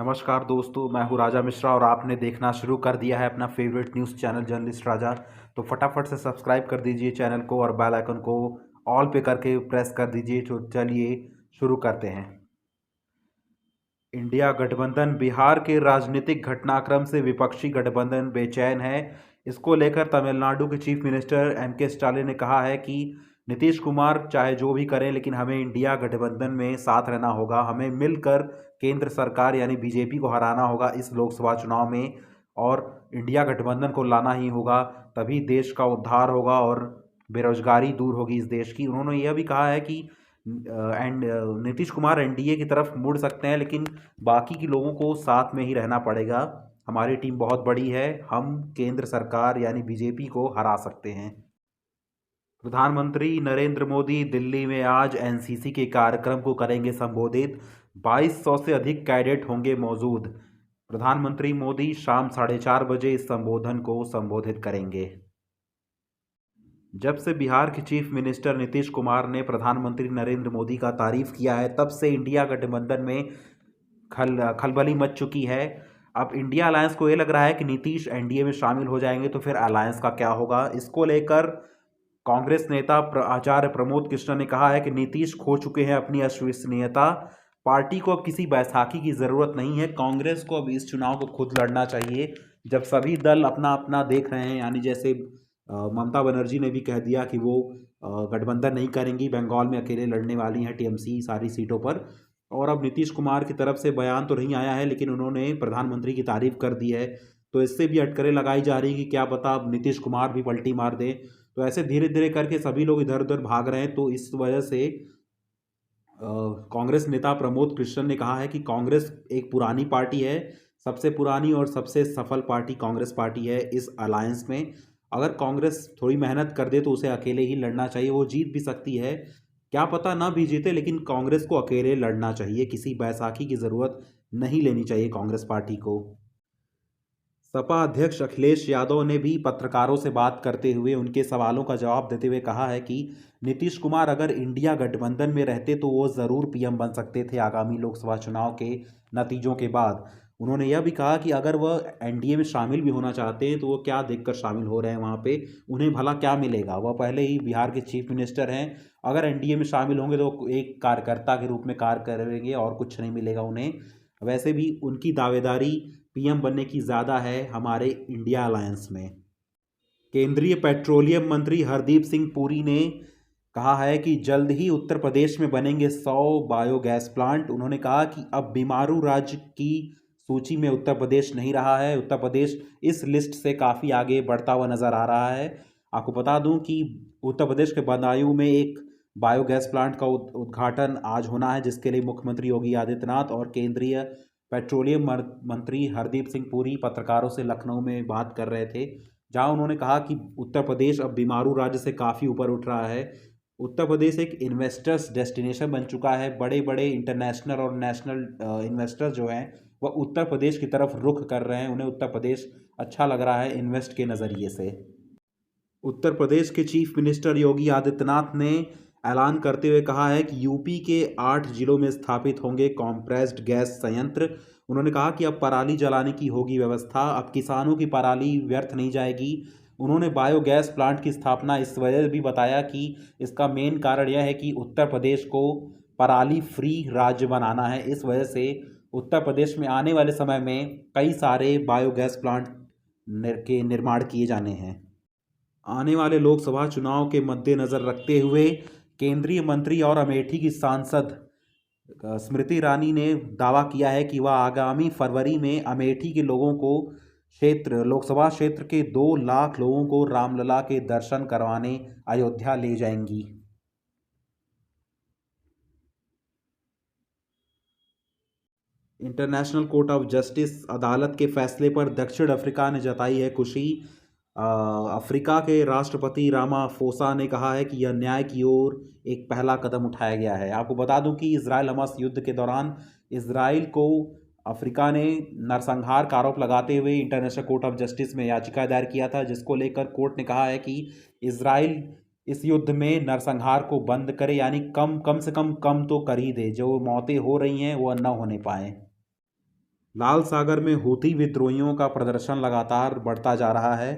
नमस्कार दोस्तों, मैं हूं राजा मिश्रा और आपने देखना शुरू कर दिया है अपना फेवरेट न्यूज़ चैनल जर्नलिस्ट राजा। तो फटाफट से सब्सक्राइब कर दीजिए चैनल को और बेल आइकन को ऑल पे करके प्रेस कर दीजिए। तो चलिए शुरू करते हैं। इंडिया गठबंधन, बिहार के राजनीतिक घटनाक्रम से विपक्षी गठबंधन बेचैन है। इसको लेकर तमिलनाडु के चीफ मिनिस्टर एम.के. स्टालिन ने कहा है कि नीतीश कुमार चाहे जो भी करें, लेकिन हमें इंडिया गठबंधन में साथ रहना होगा। हमें मिलकर केंद्र सरकार यानी बीजेपी को हराना होगा इस लोकसभा चुनाव में, और इंडिया गठबंधन को लाना ही होगा। तभी देश का उद्धार होगा और बेरोजगारी दूर होगी इस देश की। उन्होंने यह भी कहा है कि नीतीश कुमार एनडीए की तरफ मुड़ सकते हैं, लेकिन बाकी के लोगों को साथ में ही रहना पड़ेगा। हमारी टीम बहुत बड़ी है, हम केंद्र सरकार यानी बीजेपी को हरा सकते हैं। प्रधानमंत्री नरेंद्र मोदी दिल्ली में आज एनसीसी के कार्यक्रम को करेंगे संबोधित। 2200 से अधिक कैडेट होंगे मौजूद। प्रधानमंत्री मोदी शाम 4:30 बजे इस संबोधन को संबोधित करेंगे। जब से बिहार के चीफ मिनिस्टर नीतीश कुमार ने प्रधानमंत्री नरेंद्र मोदी का तारीफ किया है, तब से इंडिया गठबंधन में खलबली मच चुकी है। अब इंडिया अलायंस को ये लग रहा है कि नीतीश एनडीए में शामिल हो जाएंगे तो फिर अलायंस का क्या होगा। इसको लेकर कांग्रेस नेता आचार्य प्रमोद कृष्ण ने कहा है कि नीतीश खो चुके हैं अपनी विश्वसनीयता। पार्टी को अब किसी बैसाखी की ज़रूरत नहीं है। कांग्रेस को अब इस चुनाव को खुद लड़ना चाहिए। जब सभी दल अपना अपना देख रहे हैं, यानी जैसे ममता बनर्जी ने भी कह दिया कि वो गठबंधन नहीं करेंगी, बंगाल में अकेले लड़ने वाली हैं टीएमसी सारी सीटों पर। और अब नीतीश कुमार की तरफ से बयान तो नहीं आया है, लेकिन उन्होंने प्रधानमंत्री की तारीफ कर दी है। तो इससे भी अटकलें लगाई जा रही कि क्या पता अब नीतीश कुमार भी पलटी मार दे। तो ऐसे धीरे धीरे करके सभी लोग इधर उधर भाग रहे हैं। तो इस वजह से कांग्रेस नेता प्रमोद कृष्ण ने कहा है कि कांग्रेस एक पुरानी पार्टी है, सबसे पुरानी और सबसे सफल पार्टी कांग्रेस पार्टी है इस अलायंस में। अगर कांग्रेस थोड़ी मेहनत कर दे तो उसे अकेले ही लड़ना चाहिए। वो जीत भी सकती है, क्या पता ना भी जीते, लेकिन कांग्रेस को अकेले लड़ना चाहिए। किसी बैसाखी की ज़रूरत नहीं लेनी चाहिए कांग्रेस पार्टी को। सपा अध्यक्ष अखिलेश यादव ने भी पत्रकारों से बात करते हुए उनके सवालों का जवाब देते हुए कहा है कि नीतीश कुमार अगर इंडिया गठबंधन में रहते तो वो ज़रूर पीएम बन सकते थे आगामी लोकसभा चुनाव के नतीजों के बाद। उन्होंने यह भी कहा कि अगर वह एनडीए में शामिल भी होना चाहते हैं तो वो क्या देखकर शामिल हो रहे हैं वहाँ पे, उन्हें भला क्या मिलेगा। वह पहले ही बिहार के चीफ मिनिस्टर हैं। अगर एनडीए में शामिल होंगे तो एक कार्यकर्ता के रूप में कार्य करेंगे और कुछ नहीं मिलेगा उन्हें। वैसे भी उनकी दावेदारी पीएम बनने की ज़्यादा है हमारे इंडिया अलायंस में। केंद्रीय पेट्रोलियम मंत्री हरदीप सिंह पुरी ने कहा है कि जल्द ही उत्तर प्रदेश में बनेंगे 100 बायोगैस प्लांट। उन्होंने कहा कि अब बीमारू राज्य की सूची में उत्तर प्रदेश नहीं रहा है। उत्तर प्रदेश इस लिस्ट से काफ़ी आगे बढ़ता हुआ नज़र आ रहा है। आपको बता दूं कि उत्तर प्रदेश के बदायूं में एक बायोगैस प्लांट का उद्घाटन आज होना है, जिसके लिए मुख्यमंत्री योगी आदित्यनाथ और केंद्रीय पेट्रोलियम मंत्री हरदीप सिंह पुरी पत्रकारों से लखनऊ में बात कर रहे थे, जहां उन्होंने कहा कि उत्तर प्रदेश अब बीमारू राज्य से काफ़ी ऊपर उठ रहा है। उत्तर प्रदेश एक इन्वेस्टर्स डेस्टिनेशन बन चुका है। बड़े बड़े इंटरनेशनल और नेशनल इन्वेस्टर्स जो हैं वह उत्तर प्रदेश की तरफ रुख कर रहे हैं। उन्हें उत्तर प्रदेश अच्छा लग रहा है इन्वेस्ट के नज़रिए से। उत्तर प्रदेश के चीफ मिनिस्टर योगी आदित्यनाथ ने ऐलान करते हुए कहा है कि यूपी के 8 जिलों में स्थापित होंगे कॉम्प्रेस्ड गैस संयंत्र। उन्होंने कहा कि अब पराली जलाने की होगी व्यवस्था, अब किसानों की पराली व्यर्थ नहीं जाएगी। उन्होंने बायोगैस प्लांट की स्थापना इस वजह भी बताया कि इसका मेन कारण यह है कि उत्तर प्रदेश को पराली फ्री राज्य बनाना है। इस वजह से उत्तर प्रदेश में आने वाले समय में कई सारे बायोगैस प्लांट के निर्माण किए जाने हैं। आने वाले लोकसभा चुनाव के मद्देनज़र रखते हुए केंद्रीय मंत्री और अमेठी की सांसद स्मृति ईरानी ने दावा किया है कि वह आगामी फरवरी में अमेठी के लोगों को लोकसभा क्षेत्र के 2 लाख लोगों को रामलला के दर्शन करवाने अयोध्या ले जाएंगी। इंटरनेशनल कोर्ट ऑफ जस्टिस अदालत के फैसले पर दक्षिण अफ्रीका ने जताई है खुशी। अफ्रीका के राष्ट्रपति रामाफोसा ने कहा है कि यह न्याय की ओर एक पहला कदम उठाया गया है। आपको बता दूं कि इजराइल हमास युद्ध के दौरान इजराइल को अफ्रीका ने नरसंहार का आरोप लगाते हुए इंटरनेशनल कोर्ट ऑफ जस्टिस में याचिका दायर किया था, जिसको लेकर कोर्ट ने कहा है कि इजराइल इस युद्ध में नरसंहार को बंद करे, यानी कम से कम तो कर ही दे। जो मौतें हो रही हैं वो न होने पाए। लाल सागर में हूथी विद्रोहियों का प्रदर्शन लगातार बढ़ता जा रहा है।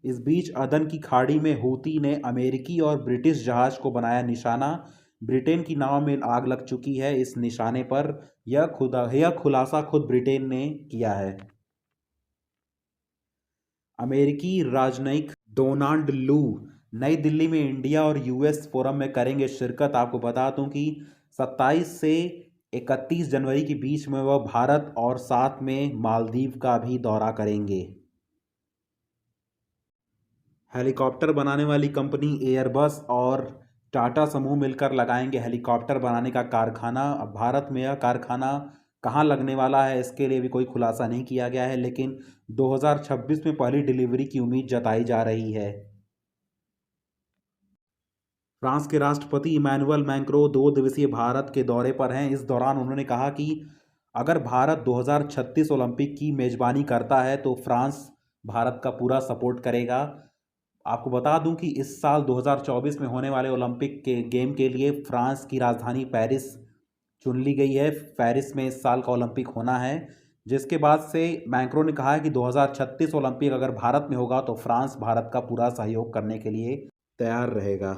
इस बीच अदन की खाड़ी में हूथी ने अमेरिकी और ब्रिटिश जहाज को बनाया निशाना। ब्रिटेन की नाव में आग लग चुकी है इस निशाने पर। यह खुलासा खुद ब्रिटेन ने किया है। अमेरिकी राजनयिक डोनाल्ड लू नई दिल्ली में इंडिया और यूएस फोरम में करेंगे शिरकत। आपको बता दूं कि 27 से 31 जनवरी के बीच में वह भारत और साथ में मालदीव का भी दौरा करेंगे। हेलीकॉप्टर बनाने वाली कंपनी एयरबस और टाटा समूह मिलकर लगाएंगे हेलीकॉप्टर बनाने का कारखाना। अब भारत में यह कारखाना कहाँ लगने वाला है इसके लिए भी कोई खुलासा नहीं किया गया है, लेकिन 2026 में पहली डिलीवरी की उम्मीद जताई जा रही है। फ्रांस के राष्ट्रपति इमैनुअल मैक्रों 2 दिवसीय भारत के दौरे पर हैं। इस दौरान उन्होंने कहा कि अगर भारत 2036 ओलंपिक की मेजबानी करता है तो फ्रांस भारत का पूरा सपोर्ट करेगा। आपको बता दूं कि इस साल 2024 में होने वाले ओलंपिक के गेम के लिए फ्रांस की राजधानी पेरिस चुन ली गई है। पेरिस में इस साल का ओलंपिक होना है, जिसके बाद से मैक्रों ने कहा है कि 2036 ओलंपिक अगर भारत में होगा तो फ्रांस भारत का पूरा सहयोग करने के लिए तैयार रहेगा।